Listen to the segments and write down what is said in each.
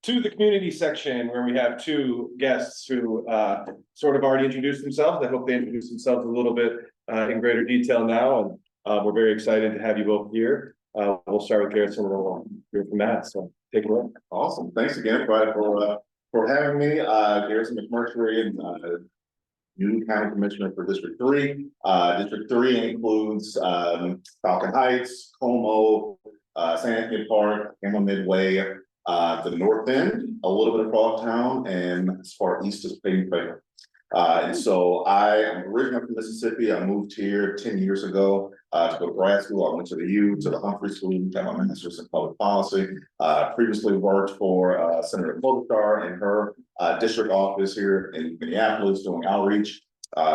To the community section where we have two guests who sort of already introduced themselves. I hope they introduce themselves a little bit in greater detail now, and we're very excited to have you both here. We'll start with Garrison and then we'll hear from Matt. So take it away. Awesome. Thanks again, Brad, for having me. Garrison McMurtry, and new county commissioner for District 3. District 3 includes Falcon Heights, Como, San Antonio Park, Emma Midway, the North End, a little bit of Frogtown, and as far east as Payne Fair. And so I am originally from Mississippi. I moved here 10 years ago to go to grad school. I went to the U, to the Humphrey School, got my master's in public policy. Previously worked for Senator Klobuchar in her district office here in Minneapolis doing outreach.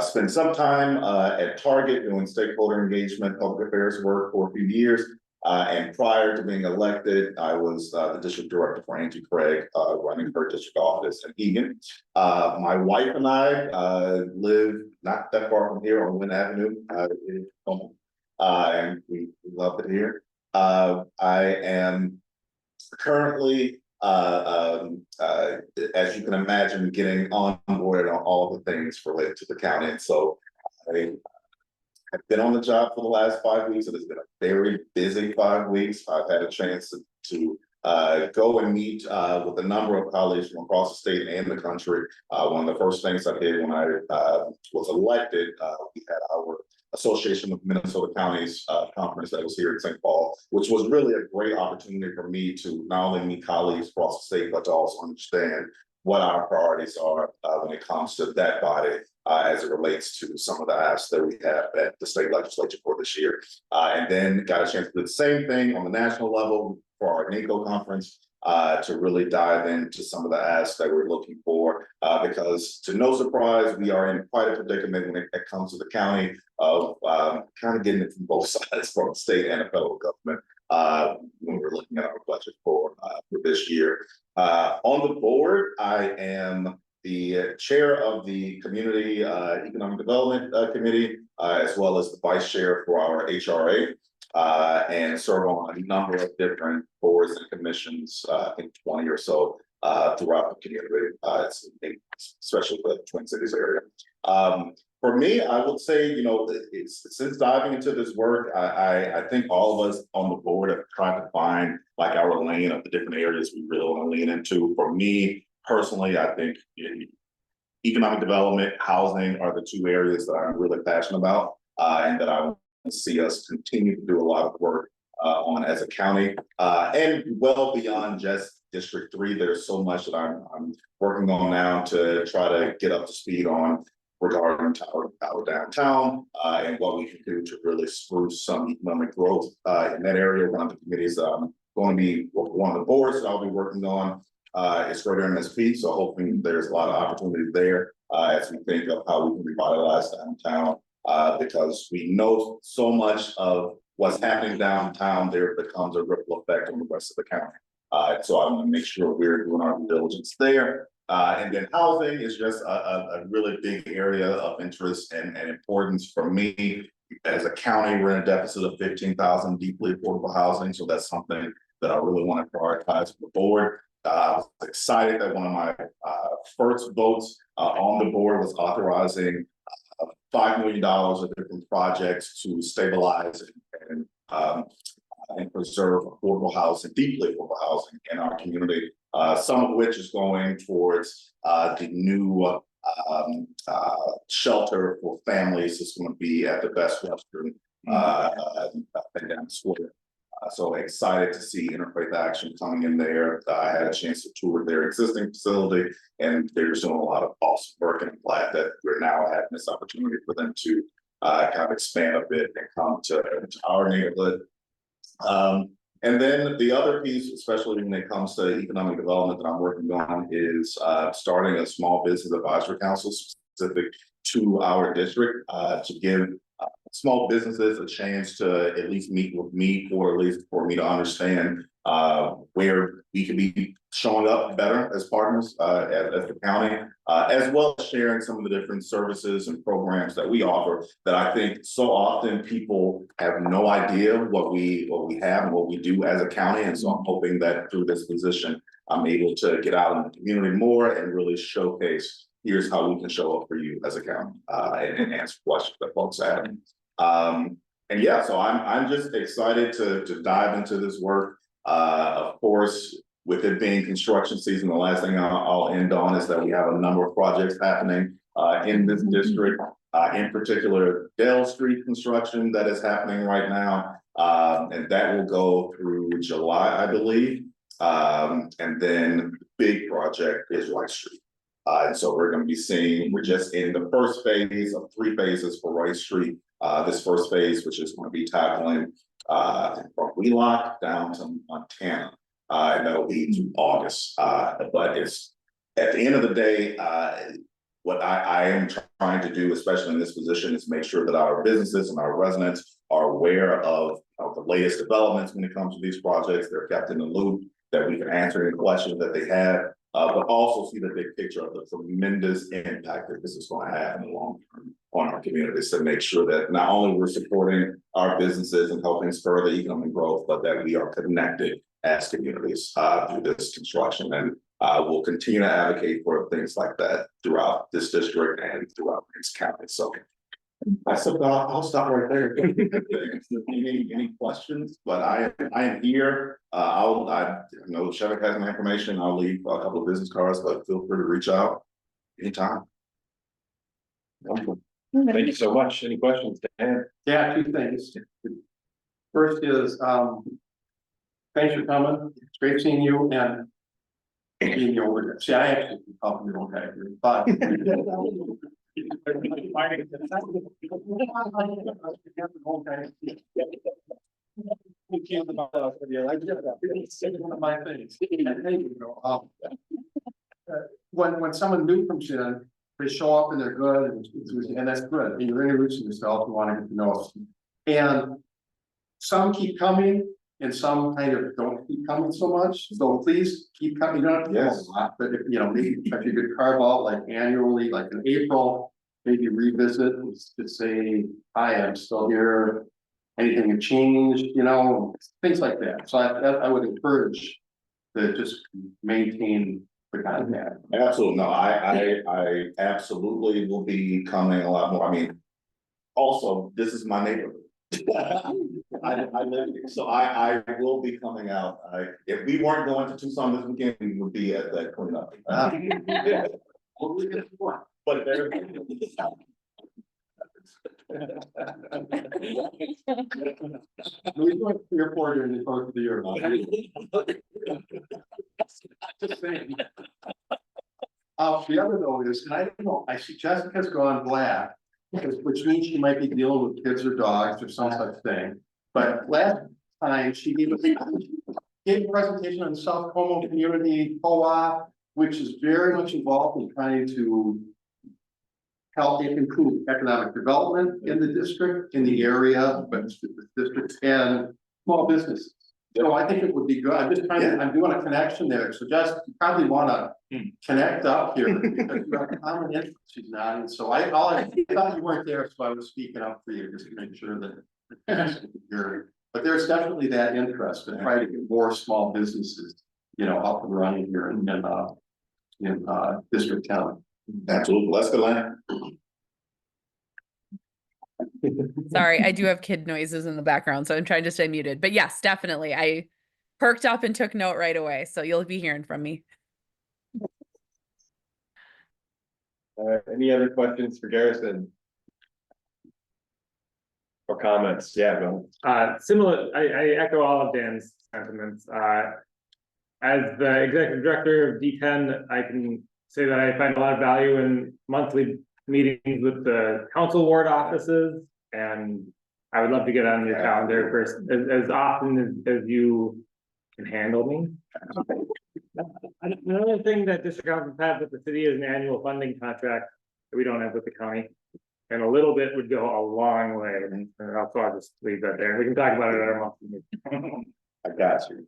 Spent some time at Target doing stakeholder engagement, public affairs work for a few years. And prior to being elected, I was the district director for Auntie Craig, running her district office in Egan. My wife and I live not that far from here on Wynn Avenue in Como, and we love it here. I am currently, as you can imagine, getting on board on all the things related to the county. And so I've been on the job for the last 5 weeks. It has been a very busy 5 weeks. I've had a chance to go and meet with a number of colleagues from across the state and the country. One of the first things I did when I was elected, we had our Association of Minnesota Counties conference that was here in St. Paul, which was really a great opportunity for me to not only meet colleagues across the state, but to also understand what our priorities are when it comes to that body. As it relates to some of the asks that we have at the state legislature for this year. And then got a chance to do the same thing on the national level for our NACO conference to really dive into some of the asks that we're looking for. Because to no surprise, we are in quite a predicament when it comes to the county of kind of getting it from both sides, from the state and the federal government, when we're looking at our budget for this year. On the board, I am the chair of the Community Economic Development Committee, as well as the vice chair for our HRA, and serve on a number of different boards and commissions, I think 20 or so throughout the community, especially for the Twin Cities area. For me, I would say, you know, since diving into this work, I think all of us on the board have tried to find like our lane of the different areas we really want to lean into. For me, personally, I think economic development, housing are the two areas that I'm really passionate about, and that I want to see us continue to do a lot of work on as a county, and well beyond just District 3. There's so much that I'm working on now to try to get up to speed on regarding our downtown and what we can do to really spruce some economic growth in that area. One of the committees that I'm going to be, one of the boards that I'll be working on is greater MSP, so hoping there's a lot of opportunity there as we think of how we can revitalize downtown, because we know so much of what's happening downtown there becomes a ripple effect on the rest of the county. So I want to make sure we're doing our due diligence there. And then housing is just a really big area of interest and importance for me. As a county, we're in a deficit of 15,000 deeply affordable housing, so that's something that I really want to prioritize for the board. I was excited that one of my first votes on the board was authorizing $5 million of different projects to stabilize and preserve affordable housing, deeply affordable housing in our community. Some of which is going towards the new shelter for families. It's going to be at the Best Western down the square. So excited to see Interfaith Action coming in there. I had a chance to tour their existing facility, and they're doing a lot of awesome work, and I'm glad that we're now having this opportunity for them to kind of expand a bit and come to our neighborhood. And then the other piece, especially when it comes to economic development that I'm working on, is starting a small business advisory council specific to our district to give small businesses a chance to at least meet with me, or at least for me to understand where we can be showing up better as partners as the county, as well as sharing some of the different services and programs that we offer that I think so often people have no idea what we have and what we do as a county. And so I'm hoping that through this position, I'm able to get out in the community more and really showcase, here's how we can show up for you as a county, and answer questions that folks have. And yeah, so I'm just excited to dive into this work. Of course, with it being construction season, the last thing I'll end on is that we have a number of projects happening in this district. In particular, Dale Street construction that is happening right now, and that will go through July, I believe. And then the big project is Rice Street. And so we're going to be seeing, we're just in the first phase of 3 phases for Rice Street. This first phase, which is going to be tackling from Wheelock down to Montana, and that'll be to August. But it's at the end of the day, what I am trying to do, especially in this position, is make sure that our businesses and our residents are aware of the latest developments when it comes to these projects. They're kept in the loop, that we can answer any questions that they have, but also see the big picture of the tremendous impact that this is going to have in the long term on our communities, to make sure that not only we're supporting our businesses and helping spur the economic growth, but that we are connected as communities through this construction. And we'll continue to advocate for things like that throughout this district and throughout this county. So I'll stop right there. Any questions? But I am here. I know Shevik has my information. I'll leave a couple of business cards, but feel free to reach out anytime. Wonderful. Thank you so much. Any questions, Dan? Yeah, 2 things. First is, thanks for coming. It's great seeing you and seeing you over there. See, I actually probably don't have here, but. When someone new comes in, they show up and they're good, and that's good. And you're introducing yourself, you want to get to know us. And some keep coming, and some kind of don't keep coming so much. So please keep coming. You don't have to come a lot, but if, maybe if you could carve out like annually, like in April, maybe revisit to say, hi, I'm still here. Anything have changed, things like that. So I would encourage to just maintain the contact. Absolutely. No, I absolutely will be coming a lot more. I mean, also, this is my neighborhood. I live here, so I will be coming out. If we weren't going to Tucson this weekend, we would be at that cleanup. But there. We went to the airport during the course of the year. Just saying. The other though is, and I don't know, I see Jessica's gone black, which means she might be dealing with kids or dogs or some such thing. But last time she gave a presentation on South Como Community Co-op, which is very much involved in trying to help improve economic development in the district, in the area, but the districts and small businesses. So I think it would be good. I'm just trying to, I'm doing a connection there. So just you probably want to connect up here because you have a common interest. She's not. And so I thought you weren't there, so I was speaking up for you just to make sure that you're, but there's definitely that interest to try to get more small businesses, up and running here in District Town. Absolutely. Let's go, Lynn. Sorry, I do have kid noises in the background, so I'm trying to stay muted. But yes, definitely. I perked up and took note right away, so you'll be hearing from me. Any other questions for Garrison? Or comments? Yeah, go. Similar, I echo all of Dan's sentiments. As the executive director of D10, I can say that I find a lot of value in monthly meetings with the council ward offices, and I would love to get on your calendar first as often as you can handle me. Another thing that district councils have with the city is an annual funding contract that we don't have with the county, and a little bit would go a long way. And I'll just leave that there. We can talk about it at our monthly meeting. I got you.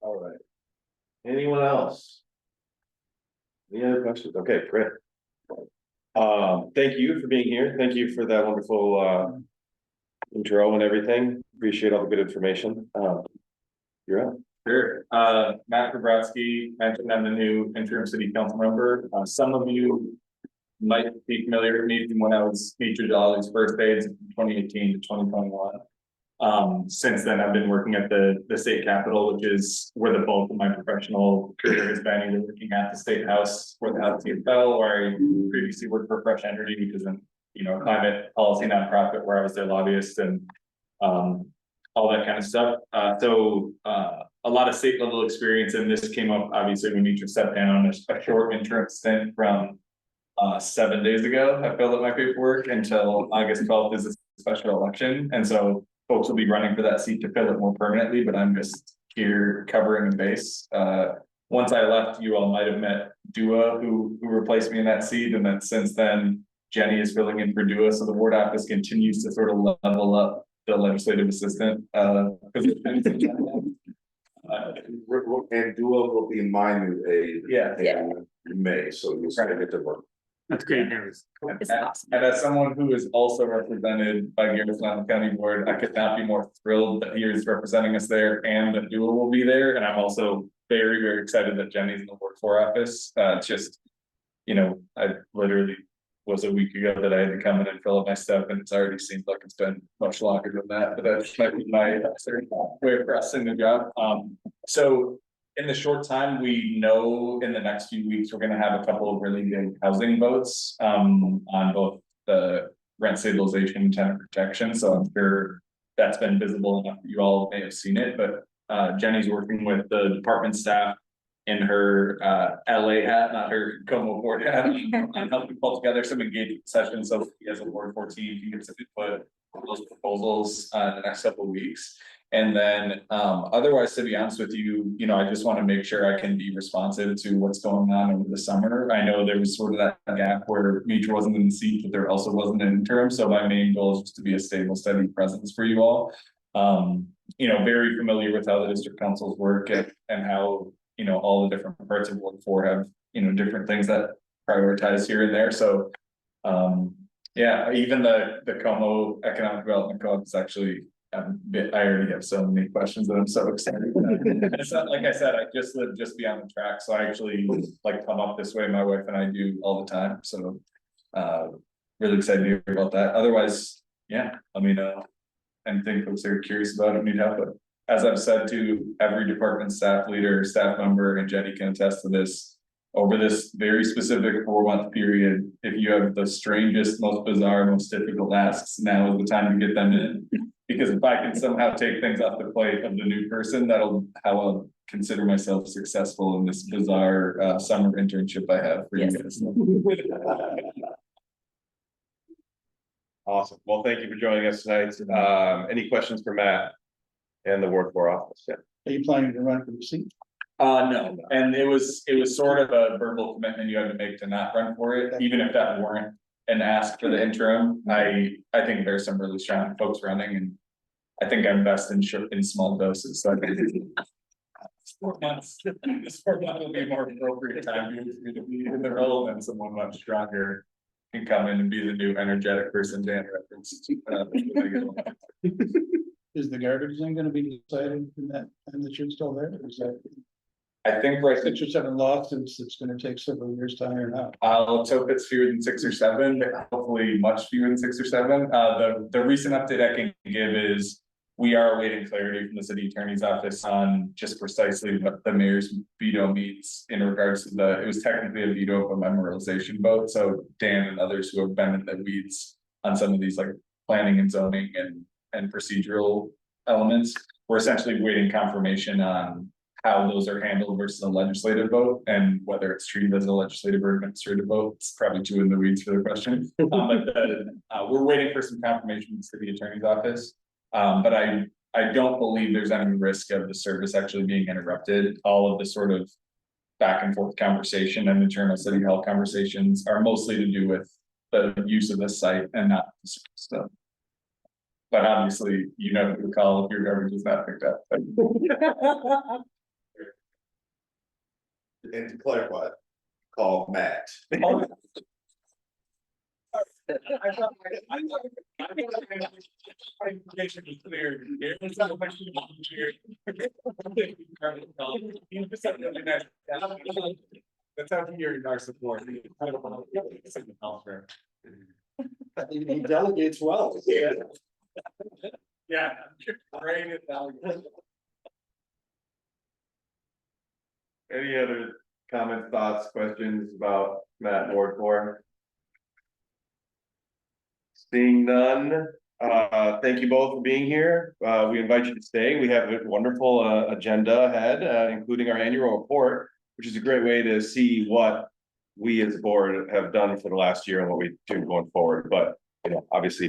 All right. Anyone else? Any other questions? Okay, great. Thank you for being here. Thank you for that wonderful intro and everything. Appreciate all the good information. You're up. Sure. Matt Privrasky, mentioned I'm the new interim city council member. Some of you might be familiar with me from when I was featured all these first days from 2018 to 2021. Since then, I've been working at the state capitol, which is where the bulk of my professional career has been, either working at the state house for the House CFL, where I previously worked for Fresh Energy, which is a climate policy nonprofit where I was their lobbyist, and all that kind of stuff. So a lot of state level experience, and this came up obviously when you just sat down a short interim stint from 7 days ago. I filled out my paperwork until August 12th is a special election, and so folks will be running for that seat to fill it more permanently, but I'm just here covering the base. Once I left, you all might have met Dua, who replaced me in that seat, and then since then Jenny is filling in for Dua, so the ward office continues to sort of level up the legislative assistant position. And Dua will be my new aide. Yeah. In May, so you'll start to get to work. That's great news. It's awesome. And as someone who is also represented by Garrison on the county board, I could not be more thrilled that he is representing us there and that Dua will be there. And I'm also very, very excited that Jenny's in the Ward 4 office. It's just, I literally was a week ago that I had to come in and fill up my stuff, and it's already seemed like it's been much longer than that, but that might be my way of pressing the job. So in the short time, we know in the next few weeks, we're gonna have a couple of really big housing votes on both the rent stabilization and tenant protection. So I'm sure that's been visible enough that you all may have seen it, but Jenny's working with the department staff in her LA hat, not her Como board hat, on helping pull together some engagement sessions so as a board 14 can get some input on those proposals in the next couple of weeks. And then otherwise, to be honest with you, I just want to make sure I can be responsive to what's going on over the summer. I know there was sort of that gap where Mitra wasn't in the seat, but there also wasn't an interim. So my main goal is just to be a stable, steady presence for you all. Very familiar with how the district councils work and how all the different parts of Ward 4 have different things that prioritize here and there. So yeah, even the Como Economic Development Co-op is actually I already have so many questions that I'm so excited. It's not like I said, I just live just beyond the track, so I actually like come up this way. My wife and I do all the time, so really excited to hear about that. Otherwise, yeah, anything folks are curious about and need help with. As I've said to every department staff leader, staff member, and Jenny can attest to this, over this very specific 4-month period, if you have the strangest, most bizarre, most difficult asks, now is the time to get them in. Because if I can somehow take things off the plate of the new person, that'll how I'll consider myself successful in this bizarre summer internship I have for you guys. Awesome. Well, thank you for joining us tonight. Any questions for Matt and the Ward 4 office? Yeah. Are you planning to run for the seat? No, and it was sort of a verbal commitment you had to make to not run for it, even if that weren't an ask for the interim. I think there's some really strong folks running, and I think I'm best in small doses. So I think 4 months, this 4 months will be more appropriate time for me to be in the role than someone much stronger can come in and be the new energetic person Dan referenced. Is the garbage thing gonna be decided in that, and that you're still there? Is that, I think right. since you're 7 lawsuits, it's gonna take several years to iron out? Let's hope it's fewer than 6 or 7, but hopefully much fewer than 6 or 7. The recent update I can give is we are awaiting clarity from the city attorney's office on just precisely what the mayor's veto means in regards to it was technically a veto of a memorialization vote. So Dan and others who have been in the weeds on some of these like planning and zoning and procedural elements, we're essentially waiting confirmation on how those are handled versus a legislative vote and whether it's treated as a legislative or administrative vote. It's probably too in the weeds for the question. But we're waiting for some confirmation from the city attorney's office. But I don't believe there's any risk of the service actually being interrupted. All of the sort of back and forth conversation and internal city hall conversations are mostly to do with the use of the site and not the service stuff. But obviously, who to call if your garbage is not picked up. And to clarify, call Matt. That's how you're our support. He delegates well. Yeah. Great. Any other comments, thoughts, questions about Matt Ward 4? Seeing none, thank you both for being here. We invite you to stay. We have a wonderful agenda ahead, including our annual report, which is a great way to see what we as a board have done for the last year and what we do going forward. But, you know, obviously, if